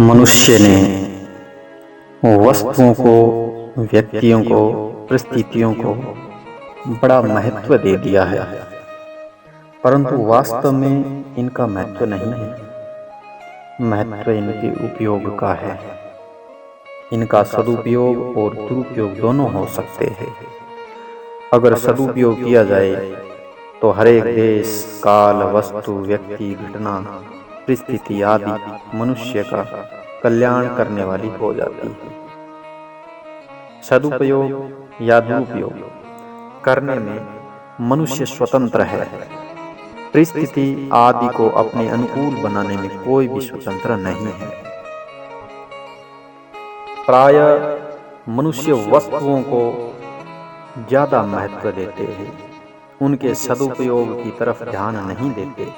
मनुष्य ने वस्तुओं को, व्यक्तियों को, परिस्थितियों को बड़ा महत्व दे दिया है, परंतु वास्तव में इनका महत्व नहीं है। महत्व इनके उपयोग का है। इनका सदुपयोग और दुरुपयोग दोनों हो सकते हैं। अगर सदुपयोग किया जाए तो हर एक देश, काल, वस्तु, व्यक्ति, घटना, परिस्थिति आदि मनुष्य का कल्याण करने वाली हो जाती है। सदुपयोग या दुरुपयोग करने में मनुष्य स्वतंत्र है। परिस्थिति आदि को अपने अनुकूल बनाने में कोई भी स्वतंत्र नहीं है। प्रायः मनुष्य वस्तुओं को ज्यादा महत्व देते हैं, उनके सदुपयोग की तरफ ध्यान नहीं देते।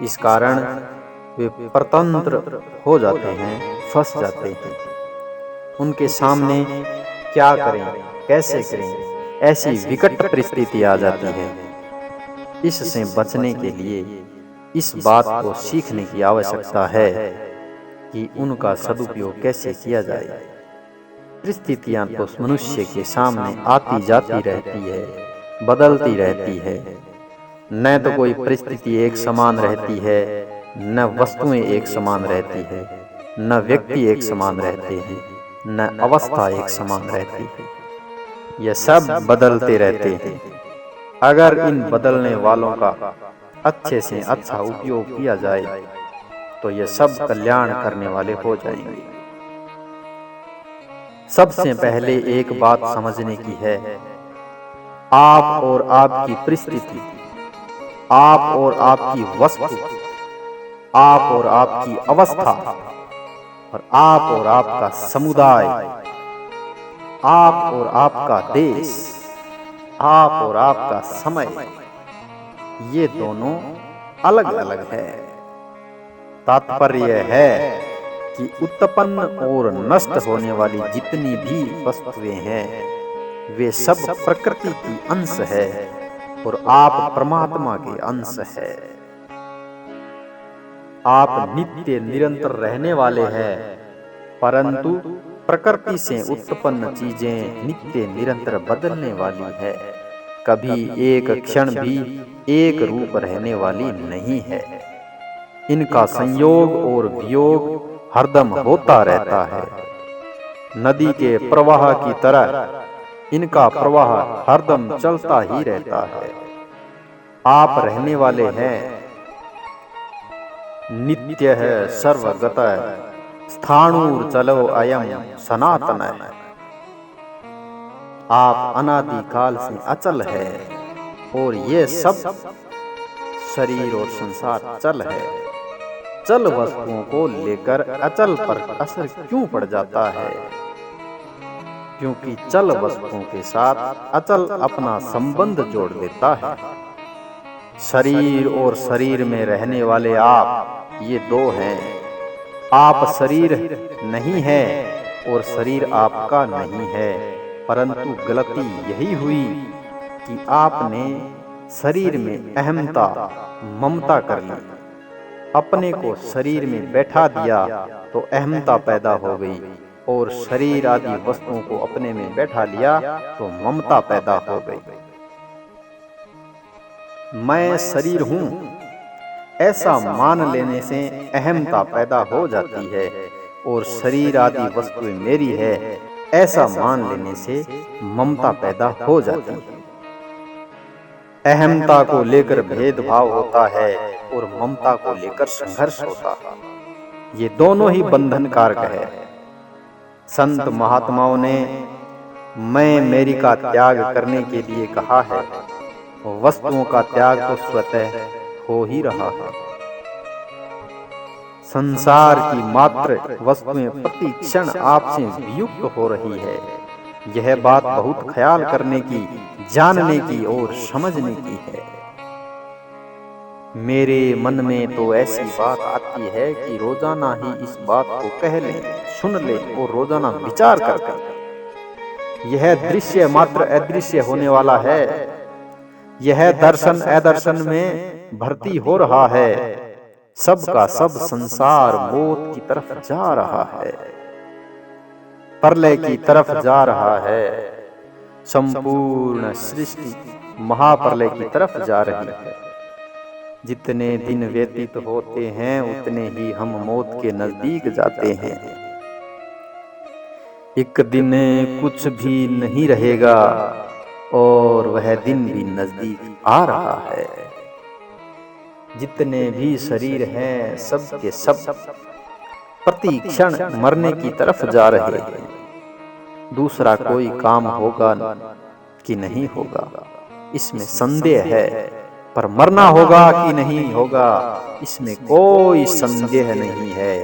इस कारण वे परतंत्र हो जाते हैं, फंस जाते हैं। उनके सामने क्या करें, कैसे करें, ऐसी विकट परिस्थिति आ जाती है। इससे बचने के लिए इस बात को सीखने की आवश्यकता है कि उनका सदुपयोग कैसे किया जाए। परिस्थितियां तो मनुष्य के सामने आती जाती रहती है, बदलती रहती है। न तो कोई परिस्थिति एक समान रहती है, न वस्तुएं एक समान रहती है, न व्यक्ति एक समान रहते हैं, न अवस्था एक समान रहती है। यह सब बदलते रहते हैं। अगर इन बदलने वालों का अच्छे से अच्छा उपयोग किया जाए तो ये सब कल्याण करने वाले हो जाएंगे। सबसे पहले एक बात समझने की है, आप और आपकी परिस्थिति, आप और आपकी वस्तु, आप और आपकी अवस्था, और आप और आपका समुदाय, आप और आपका देश, आप और आपका समय, ये दोनों अलग अलग है। तात्पर्य है कि उत्पन्न और नष्ट होने वाली जितनी भी वस्तुएं हैं वे सब प्रकृति की अंश है और आप परमात्मा के अंश है। आप नित्य निरंतर रहने वाले हैं, परंतु प्रकृति से उत्पन्न चीजें नित्य निरंतर बदलने वाली है। कभी एक क्षण भी एक रूप रहने वाली नहीं है। इनका संयोग और वियोग हरदम होता रहता है। नदी के प्रवाह की तरह इनका प्रवाह हरदम चलता ही रहता है। आप रहने वाले हैं, नित्य है, सर्वगत है, स्थाणुर चलो अयम सनातन है। आप अनादि काल से अचल है और ये सब शरीर और संसार चल है। चल वस्तुओं को लेकर अचल पर असर क्यों पड़ जाता है? क्योंकि चल वस्तुओं के साथ अचल अपना संबंध जोड़ देता है। शरीर और शरीर में रहने वाले आप, ये दो हैं। आप शरीर नहीं है और शरीर आपका नहीं है, परंतु गलती यही हुई कि आपने शरीर में अहमता, ममता कर ली। अपने को शरीर में बैठा दिया तो अहमता पैदा हो गई, और शरीर आदि वस्तुओं को अपने में बैठा लिया तो ममता पैदा हो गई। मैं शरीर हूं ऐसा मान लेने से अहमता पैदा हो जाती है, और शरीर आदि वस्तुएं मेरी है ऐसा मान लेने से ममता पैदा हो जाती है। अहमता को लेकर भेदभाव होता है और ममता को लेकर संघर्ष होता है। ये दोनों ही बंधन कारक है। संत महात्माओं ने मैं मेरी का त्याग करने के लिए कहा है। वस्तुओं का त्याग तो स्वतः हो ही रहा है। संसार की मात्र वस्तुएं प्रति क्षण आपसे वियुक्त हो रही है। यह बात बहुत ख्याल करने की, जानने की और समझने की है। मेरे मन में तो ऐसी बात आती है कि रोजाना ही इस बात को कह लें, सुन लें और रोजाना विचार करते। यह दृश्य मात्र अदृश्य होने वाला है। यह दर्शन अदर्शन में भर्ती हो रहा है। सब का सब संसार मौत की तरफ जा रहा है, प्रलय की तरफ जा रहा है। संपूर्ण सृष्टि महाप्रलय की तरफ जा रही है। जितने दिन व्यतीत होते हैं उतने ही हम मौत के नजदीक जाते हैं। एक दिन कुछ भी नहीं रहेगा और वह दिन भी नजदीक आ रहा है। जितने भी शरीर हैं सब के सब प्रति क्षण मरने की तरफ जा रहे हैं। दूसरा कोई काम होगा कि नहीं होगा इसमें संदेह है, पर मरना होगा कि नहीं होगा इसमें कोई संदेह नहीं है,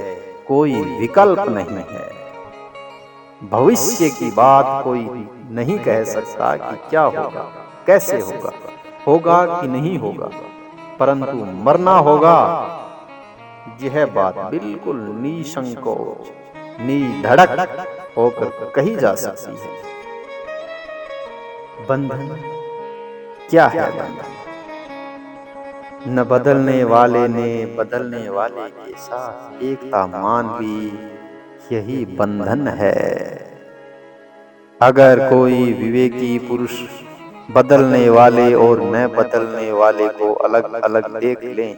कोई विकल्प नहीं है। भविष्य की बात कोई नहीं कह सकता कि क्या होगा, कैसे होगा, होगा कि नहीं होगा, परंतु मरना होगा यह बात बिल्कुल निसंकोच निधड़क होकर कही जा सकती है। बंधन क्या है? बंधन न बदलने वाले ने बदलने वाले के साथ एकता मान ली, यही बंधन है। अगर कोई विवेकी पुरुष बदलने वाले और न बदलने वाले को अलग अलग देख लें,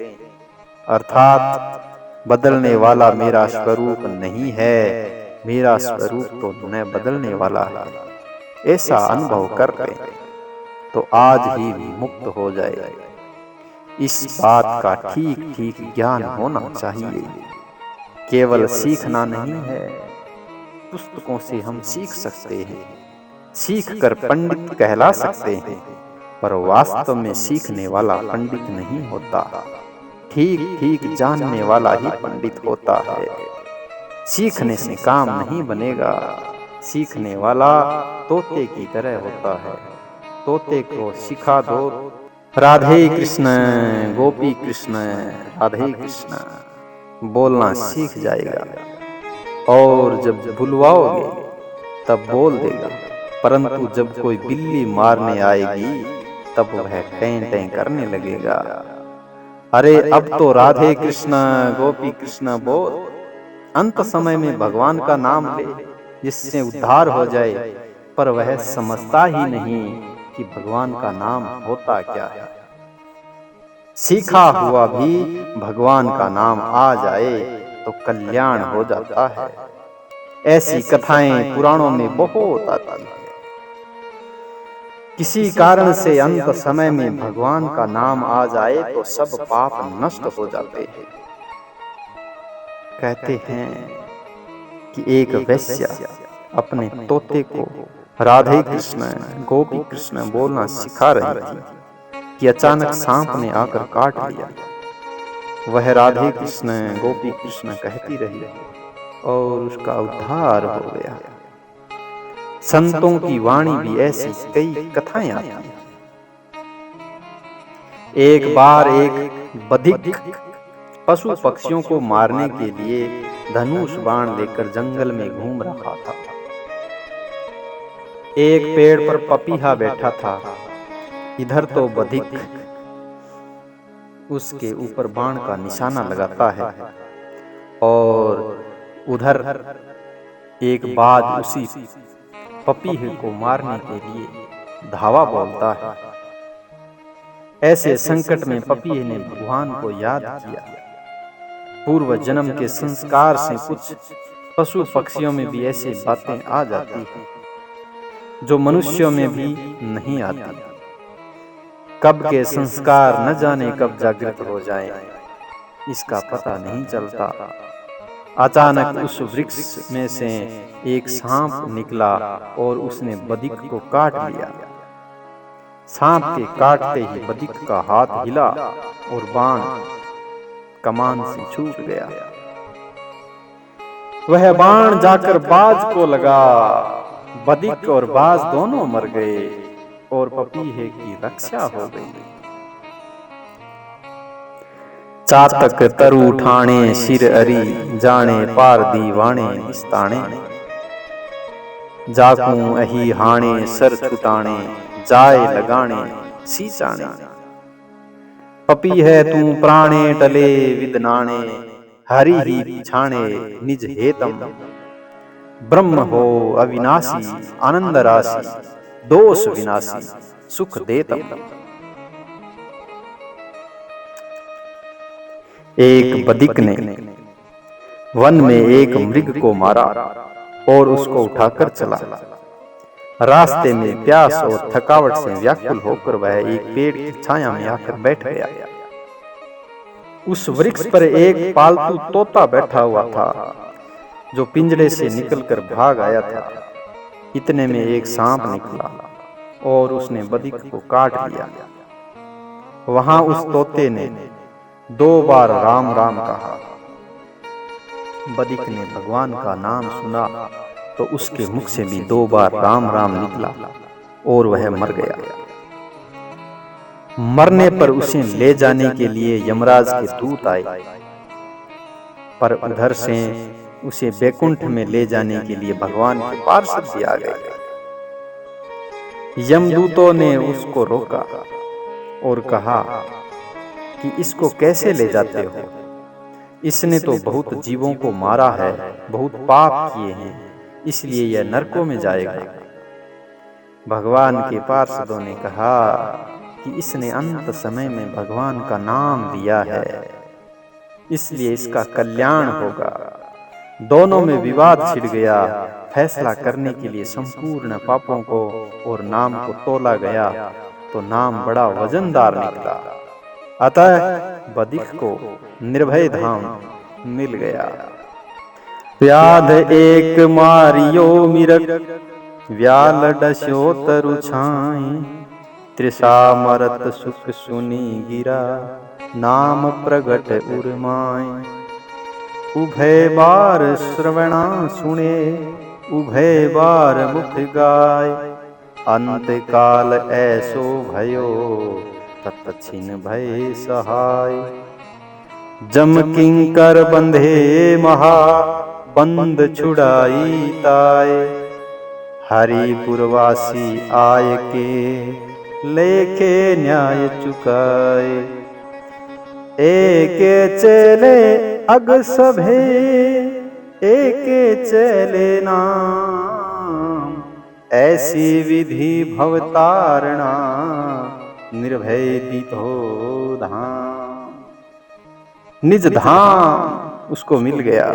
अर्थात बदलने वाला मेरा स्वरूप नहीं है, मेरा स्वरूप तो न बदलने वाला है, ऐसा अनुभव कर ले तो आज ही मुक्त हो जाए। इस बात का ठीक ठीक ज्ञान होना चाहिए। केवल सीखना नहीं है, पुस्तकों से हम सीख सकते हैं, सीख कर पंडित कहला सकते हैं, पर वास्तव में सीखने वाला पंडित नहीं होता, ठीक ठीक जानने वाला ही पंडित होता है। सीखने से काम नहीं बनेगा, सीखने वाला तोते की तरह होता है। तोते को सिखा दो राधे कृष्ण गोपी कृष्ण राधे कृष्ण बोलना सीख जाएगा, और जब बुलवाओगे तब बोल देगा, परंतु जब कोई बिल्ली मारने आएगी तब वह टें टें करने लगेगा। अरे अब तो राधे कृष्ण गोपी कृष्ण बोल, अंत समय में भगवान का नाम ले जिससे उद्धार हो जाए, पर वह समझता ही नहीं कि भगवान का नाम होता क्या है। सीखा हुआ भी भगवान का नाम आ जाए तो कल्याण हो जाता है। ऐसी कथाएं पुराणों में बहुत आती है। किसी कारण से अंत समय में भगवान का नाम आ जाए तो सब पाप नष्ट हो जाते हैं। कहते हैं कि एक वैश्या अपने तोते को राधे कृष्ण गोपी कृष्ण बोलना सिखा रही थी कि अचानक सांप ने आकर काट लिया। वह राधे कृष्ण गोपी कृष्ण कहती रही और उसका उद्धार हो गया। संतों की वाणी भी ऐसी कई कथाएं आती हैं। एक बार एक बधिक पशु पक्षियों को मारने के लिए धनुष बाण लेकर जंगल में घूम रहा था। एक पेड़ पर पपीहा बैठा था। इधर तो बधिक उसके ऊपर बाण का निशाना लगाता है और उधर एक बाज उसी पपीहे को मारने के लिए धावा बोलता है। ऐसे संकट में पपीहे ने भगवान को याद किया। पूर्व जन्म के संस्कार से कुछ पशु पक्षियों में भी ऐसी बातें आ जाती हैं जो मनुष्यों में भी नहीं आती। कब के संस्कार न जाने कब जागृत हो जाएं, इसका पता नहीं चलता। अचानक उस वृक्ष में से एक सांप निकला और उसने बधिक को काट लिया। सांप के काटते ही बधिक का हाथ हिला और बाण कमान से छूट गया। वह बाण जाकर बाज को लगा। बधिक और बाज दोनों मर गए और पपीहे की रक्षा हो गई। चातक तरु ठाणे सिर अरी जाने पार दीवाने निस्ताने जाकू अही हाणे सर छुटाने जाए लगाने सीचाने। पपी है तू प्राणे टले विदनाणे, हरि ही पिछाणे निज हेतम। ब्रह्म हो अविनाशी आनंद राशि, दोष विनाशी सुख देतम। एक बदिक ने वन में एक मृग को मारा और उसको उठाकर चला। रास्ते में प्यास और थकावट से व्याकुल होकर वह एक पेड़ की छाया में आकर बैठ गया। उस वृक्ष पर एक पालतू तोता बैठा हुआ था जो पिंजरे से निकलकर भाग आया था। इतने में एक सांप निकला और उसने बदिक को काट लिया। वहां उस तोते ने 2 बार राम राम कहा। बदिक ने भगवान का नाम सुना तो उसके मुख से भी 2 बार राम राम निकला और वह मर गया। मरने पर उसे ले जाने के लिए यमराज के दूत आए, पर उधर से उसे बैकुंठ में ले जाने के लिए भगवान के पार्षद भी आ गए। यमदूतों ने उसको रोका और कहा कि इसको कैसे ले जाते हो? इसने तो बहुत जीवों को मारा है, बहुत पाप किए हैं, इसलिए यह नरकों में जाएगा। भगवान के पार्षदों ने कहा कि इसने अंत समय में भगवान का नाम लिया है, इसलिए इसका कल्याण होगा। दोनों में विवाद छिड़ गया। फैसला करने के लिए संपूर्ण पापों को और नाम को तोला गया तो नाम बड़ा वजनदार निकला। अतः बदिक को निर्भय धाम मिल गया। व्याध एक मारियो मिरक, व्याल डस्यो तरु छाई। तृषा मरत सुख सुनी गिरा, नाम प्रगट उर्माई। उभय बार श्रवणा सुने, उभय बार मुख गाय। अंत काल ऐसो भयो, तत्छिन भय सहाय। जम किंकर बंधे महा, बंद छुड़ाई ताय। हरिपुरवासी आय के, लेके न्याय चुकाए। एके चले अग सभे, एके चले नाम। ऐसी विधि भवतारणा, निर्भय दितो धाम। निज धाम उसको मिल गया।